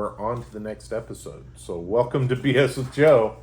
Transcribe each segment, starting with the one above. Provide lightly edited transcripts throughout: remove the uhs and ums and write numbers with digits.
we're on to the next episode. So welcome to BS with Joe.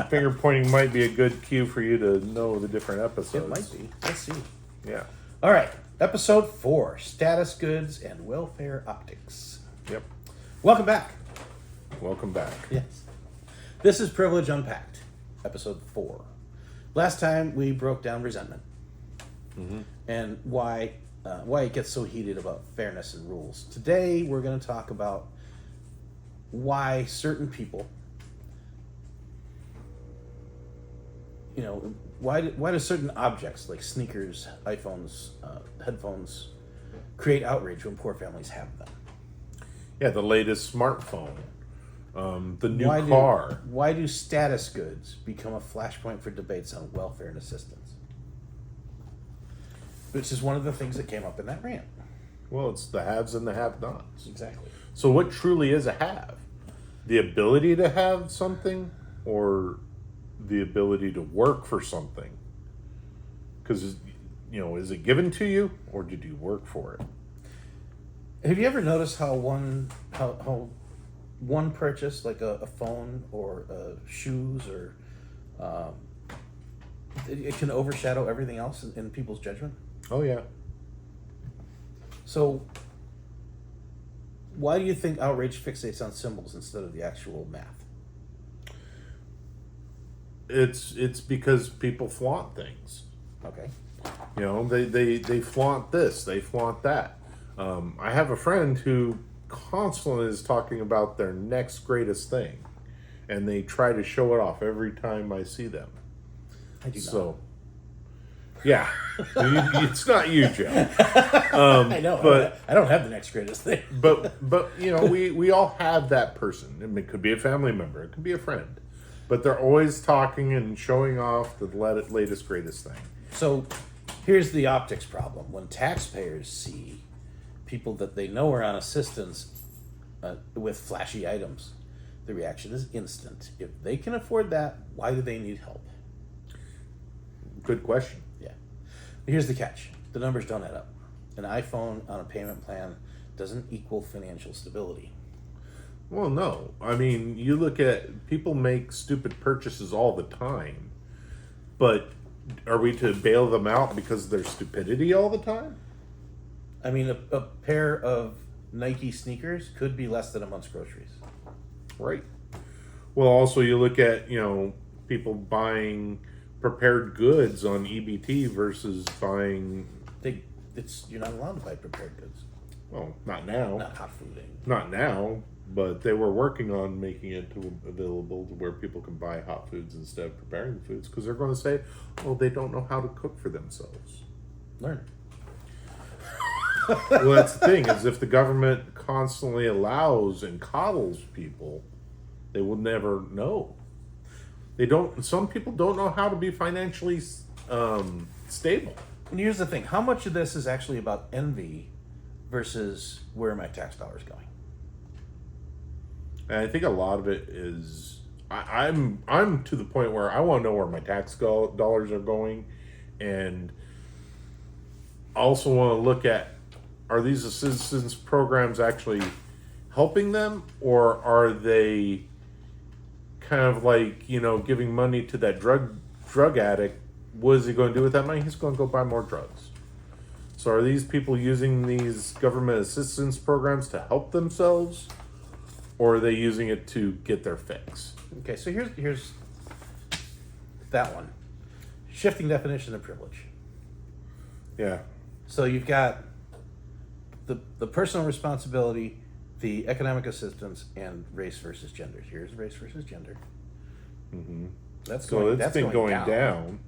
Finger pointing might be a good cue for you to know the different episodes. It might be. Let's see. Yeah. All right. Episode 4, Status Goods and Welfare Optics. Yep. Welcome back. Welcome back. Yes. This is Privilege Unpacked, Episode 4. Last time we broke down resentment and why it gets so heated about fairness and rules. Today we're going to talk about why certain people, why do certain objects like sneakers, iPhones, headphones create outrage when poor families have them? Yeah, the latest smartphone, the new car. Why do status goods become a flashpoint for debates on welfare and assistance? Which is one of the things that came up in that rant. Well, it's the haves and the have-nots. Exactly. So what truly is a have? The ability to have something or the ability to work for something? Because, is it given to you or did you work for it? Have you ever noticed how one purchase, like a phone or shoes or it can overshadow everything else in people's judgment? Oh, yeah. So why do you think outrage fixates on symbols instead of the actual math? It's because people flaunt things. Okay. They flaunt this, they flaunt that. I have a friend who constantly is talking about their next greatest thing, and they try to show it off every time I see them. I do not. So, yeah, it's not you, Joe. I know, but I don't have the next greatest thing. but we all have that person. I mean, it could be a family member, it could be a friend, but they're always talking and showing off the latest greatest thing. So, here's the optics problem: when taxpayers see people that they know are on assistance with flashy items, the reaction is instant. If they can afford that, why do they need help? Good question. Yeah. Here's the catch. The numbers don't add up. An iPhone on a payment plan doesn't equal financial stability. Well, no. I mean, you look at people make stupid purchases all the time, but are we to bail them out because of their stupidity all the time? I mean, a pair of Nike sneakers could be less than a month's groceries. Right. Well, also you look at, people buying prepared goods on EBT versus buying... You're not allowed to buy prepared goods. Well, not now. Not hot fooding. Not now, but they were working on making it available to where people can buy hot foods instead of preparing the foods, because they're going to say, they don't know how to cook for themselves. Learn. Well, that's the thing, is if the government constantly allows and coddles people, they will never know. Some people don't know how to be financially stable. And here's the thing: how much of this is actually about envy versus where are my tax dollars going? And I think a lot of it is I'm to the point where I want to know where my tax dollars are going, and I also want to look at, are these assistance programs actually helping them, or are they kind of like, giving money to that drug addict? What is he going to do with that money? He's going to go buy more drugs. So are these people using these government assistance programs to help themselves, or are they using it to get their fix? Okay, so here's that one. Shifting definition of privilege. Yeah. So you've got the personal responsibility, the economic assistance, and race versus gender. Here's race versus gender. Mm-hmm. That's been going down.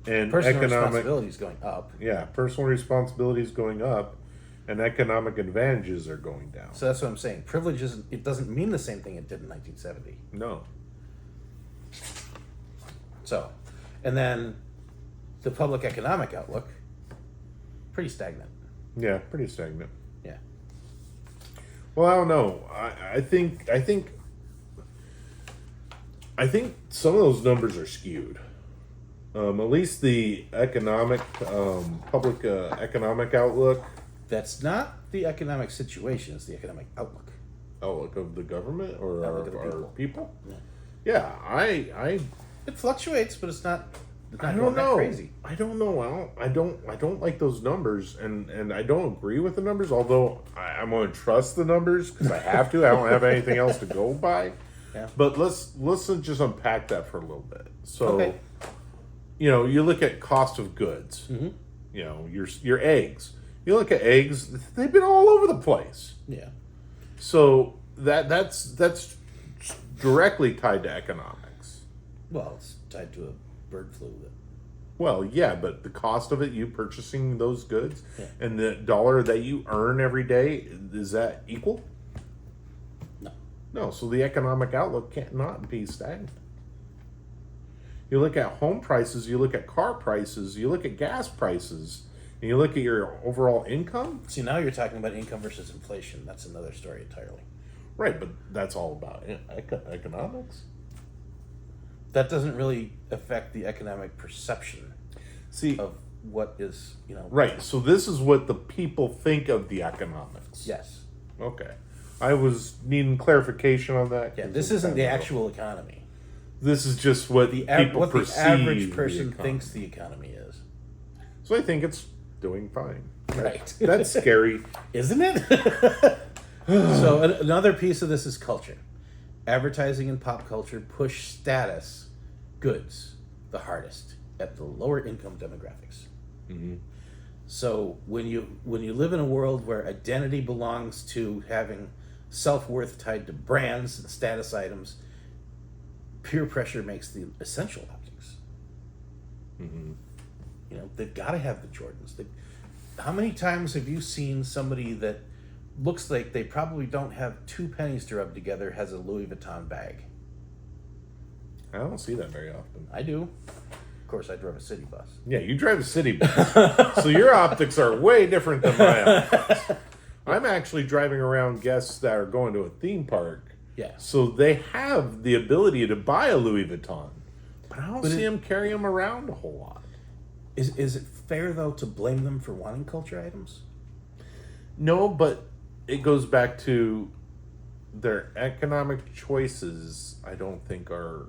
And personal responsibility is going up. Yeah, personal responsibility is going up, and economic advantages are going down. So that's what I'm saying. Privilege it doesn't mean the same thing it did in 1970. No. So, and then the public economic outlook, pretty stagnant. Yeah, pretty stagnant. Yeah. Well, I don't know. I think some of those numbers are skewed. At least the public economic outlook. That's not the economic situation, it's the economic outlook. outlook of the government or Outlook of the our people? Yeah. I It fluctuates, but it's not. It's not I going don't that know. crazy. I don't know. I don't like those numbers, and I don't agree with the numbers. Although I'm going to trust the numbers because I have to. I don't have anything else to go by. Yeah. But let's just unpack that for a little bit. So, Okay. You look at cost of goods. Mm-hmm. Your eggs. You look at eggs; they've been all over the place. Yeah. So that's directly tied to economics. Well, it's tied to a bird flu. Well, yeah, but the cost of it, you purchasing those goods, Yeah. and the dollar that you earn every day, is that equal? No. No, so the economic outlook can't not be stagnant. You look at home prices, you look at car prices, you look at gas prices, and you look at your overall income. See, now you're talking about income versus inflation. That's another story entirely. Right, but that's all about economics. That doesn't really affect the economic perception See, of what is, right, so this is what the people think of the economics. Yes. Okay. I was needing clarification on that. Yeah, 'cause this it's isn't kind the of- actual economy. This is just what people What the perceive average the person economy. thinks the economy is. So I think it's doing fine. Right. That's scary. Isn't it? So another piece of this is culture. Advertising and pop culture push status goods the hardest at the lower income demographics. Mm-hmm. So when you live in a world where identity belongs to having self-worth tied to brands and status items, peer pressure makes the essential objects. Mm-hmm. They've got to have the Jordans. How many times have you seen somebody that looks like they probably don't have 2 pennies to rub together has a Louis Vuitton bag? I don't see that very often. I do. Of course, I drove a city bus. Yeah, you drive a city bus. So your optics are way different than my optics. I'm actually driving around guests that are going to a theme park. Yeah. So they have the ability to buy a Louis Vuitton. But I don't see them carry them around a whole lot. Is it fair, though, to blame them for wanting culture items? No, but it goes back to their economic choices, I don't think are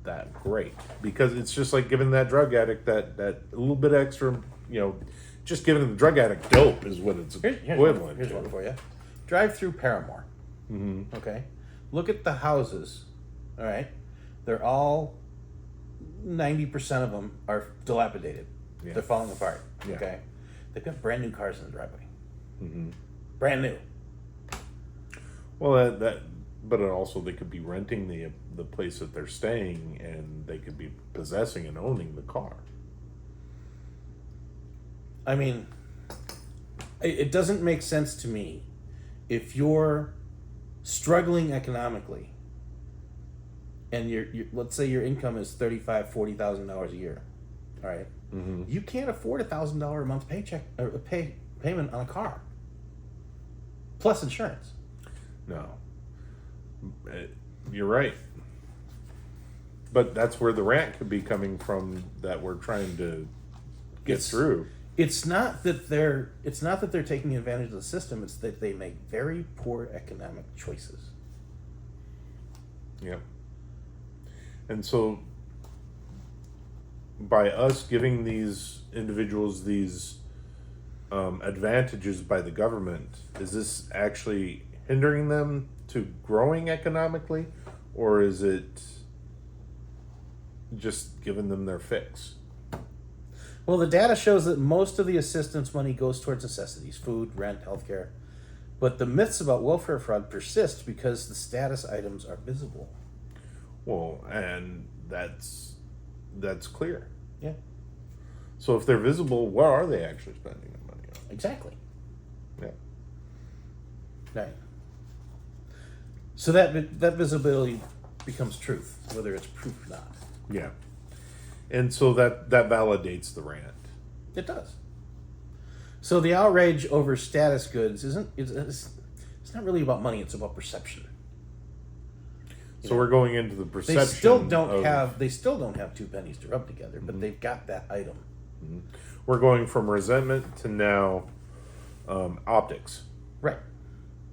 that great. Because it's just like giving that drug addict that little bit extra, just giving the drug addict dope is what it's equivalent Here's to. one for you. Drive through Paramore. Mm-hmm. Okay? Look at the houses. All right? They're all, 90% of them are dilapidated. Yeah. They're falling apart. Yeah. Okay? They've got brand new cars in the driveway. Mm-hmm. Brand new. Well, but also they could be renting the place that they're staying, and they could be possessing and owning the car. I mean, it doesn't make sense to me if you're struggling economically and you're let's say your income is $35,000-$40,000 a year, all right? Mm-hmm. You can't afford $1,000 a month paycheck or payment on a car plus insurance. No. You're right. But that's where the rant could be coming from that we're trying to get through. It's not that they're taking advantage of the system. It's that they make very poor economic choices. Yeah. And so by us giving these individuals these advantages by the government, is this actually hindering them to growing economically, or is it just giving them their fix? Well, the data shows that most of the assistance money goes towards necessities, food, rent, healthcare. But the myths about welfare fraud persist because the status items are visible. Well, and that's clear. Yeah. So if they're visible, what are they actually spending their money on? Exactly. Yeah. Right. So that visibility becomes truth, whether it's proof or not. Yeah. And so that validates the rant. It does. So the outrage over status goods it's not really about money, it's about perception. So we're going into the perception. They still don't have 2 pennies to rub together, but they've got that item. Mm-hmm. We're going from resentment to now optics. Right.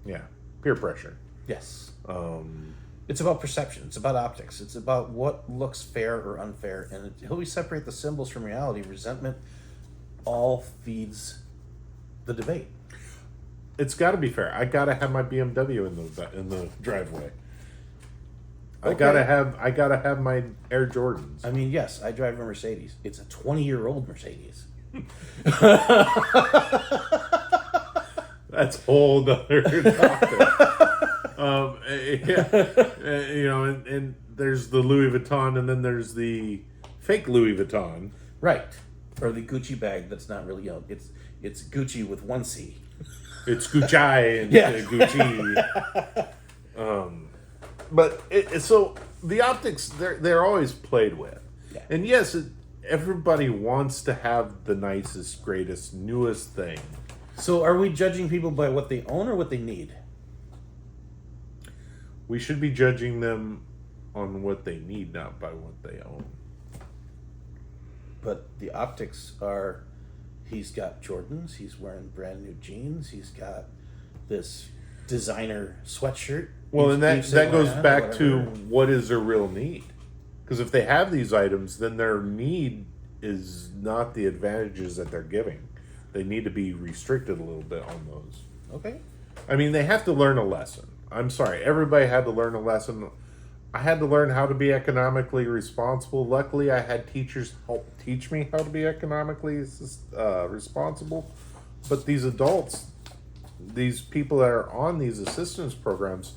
Yeah. Peer pressure. Yes. Um, It's about perception. It's about optics. It's about what looks fair or unfair. And until we separate the symbols from reality, resentment all feeds the debate. it's got to be fair. I got to have my BMW in the driveway. Okay. I gotta have my Air Jordans. I mean, yes, I drive a Mercedes. It's a 20-year-old Mercedes. That's a whole other topic. You know, and there's the Louis Vuitton, and then there's the fake Louis Vuitton. Right. Or the Gucci bag that's not really, it's Gucci with one C. It's Gucci and Yeah. Gucci. But so the optics, they're always played with. Yeah. And yes, everybody wants to have the nicest, greatest, newest thing. So are we judging people by what they own or what they need? We should be judging them on what they need, not by what they own. But the optics are, he's got Jordans, he's wearing brand new jeans, he's got this designer sweatshirt. Well, and that goes back whatever. to what is their real need. Because if they have these items, then their need is not the advantages that they're giving. They need to be restricted a little bit on those. Okay. I mean, they have to learn a lesson. I'm sorry, everybody had to learn a lesson. I had to learn how to be economically responsible. Luckily, I had teachers help teach me how to be economically responsible. But these adults, these people that are on these assistance programs,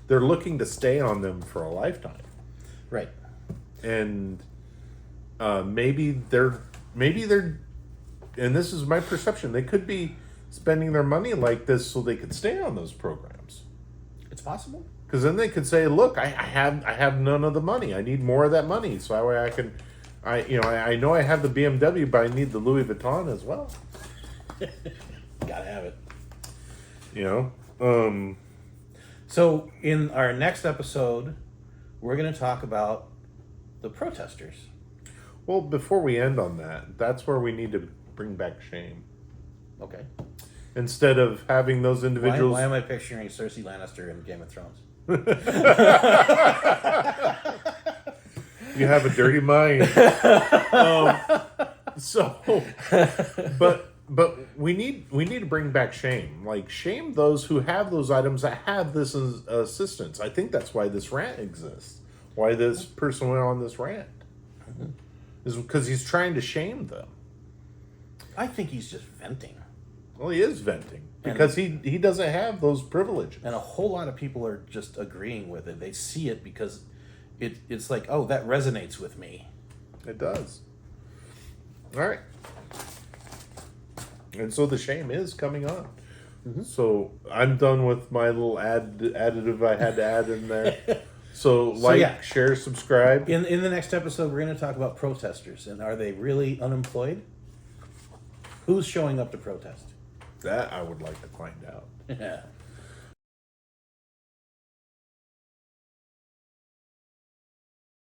they're looking to stay on them for a lifetime. Right. And maybe they're, and this is my perception, they could be spending their money like this so they could stay on those programs. It's possible. Because then they could say, "Look, I have none of the money. I need more of that money, so that way I can, I know I have the BMW, but I need the Louis Vuitton as well." Gotta have it. You know, So in our next episode, we're going to talk about the protesters. well, before we end on that, that's where we need to bring back shame. Okay. Instead of having those individuals. Why am I picturing Cersei Lannister in Game of Thrones? You have a dirty mind. But we need to bring back shame. Like, shame those who have those items that have this assistance. I think that's why this rant exists. Why this person went on this rant is because he's trying to shame them. I think he's just venting. Well, he is venting because he doesn't have those privileges. And a whole lot of people are just agreeing with it. They see it because it's like, oh, that resonates with me. It does. All right. And so the shame is coming on. Mm-hmm. So I'm done with my little additive I had to add in there. So share, subscribe. In the next episode, we're going to talk about protesters. And are they really unemployed? Who's showing up to protest? That I would like to find out. Yeah.